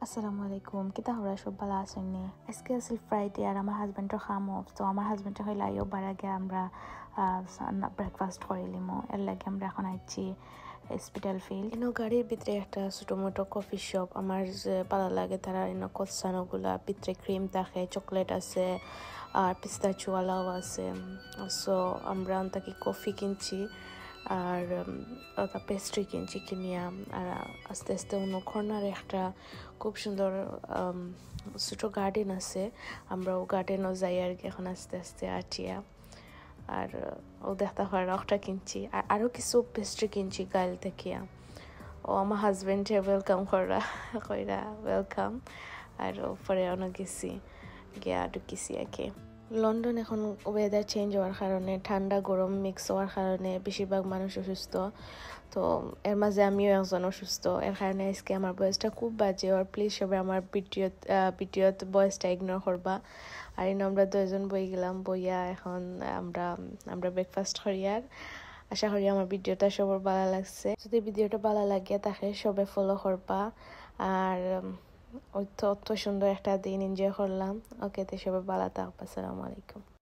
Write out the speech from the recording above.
আসসালামু আলাইকুম কিতা হরা সব ভালো আছেন নি আজকে আসল ফ্রাইডে আর আমার হাজবেন্ডের খাম অফ তো আমার হাজবেন্ডের হইলে আইও বার আগে আমরা ব্রেকফাস্ট করিলিমো এর লাগে আমরা এখন আইছি হসপিটাল ফিল্ড ইনো গাড়ির ভিতরে একটা ছোটো মোটো কফি শপ আমার যে ভালো লাগে তারা ইনো কোসানোগুলা ভিতরে ক্রিম থাকে চকলেট আছে আর পিস্তাচুয়ালাও আছে সো আমরা তাকে কফি কিনছি আর ওটা পেস্ট্রি কিনছি কিনিয়া আর আস্তে আস্তে অন্য কর্নারে একটা খুব সুন্দর ছোটো গার্ডেন আছে আমরা ও গার্ডেনও যাই আর কি এখন আস্তে আস্তে আটিয়া আর ও দেখতে হয় রকটা কিনছি আর আরও কিছু পেস্ট্রি কিনছি গাইল থেকে ও আমার হাজব্যান্ডে ওয়েলকাম কইরা ওয়েলকাম আর পরে অনেক গেছি গিয়া ঢুকিছি আর কি লন্ডন এখন ওয়েদার চেঞ্জ হওয়ার কারণে ঠান্ডা গরম মিক্স হওয়ার কারণে বেশিরভাগ মানুষ অসুস্থ এর মাঝে আমিও একজন অসুস্থ এর কারণে আজকে আমার বয়সটা খুব বাজে আর প্লিজ সবাই আমার ভিডিওতে বয়সটা ইগনোর করবা আর আমরা দুজন বই গেলাম বইয়া এখন আমরা ব্রেকফাস্ট করি আর আশা করি আমার ভিডিওটা সবার ভালো লাগছে যদি ভিডিওটা ভালো লাগে তাকে সবাই ফলো করবা আর অত সুন্দর একটা দিন এনজয় করলাম ওকে তো সবাই ভালো থাকবা আসসালামু আলাইকুম।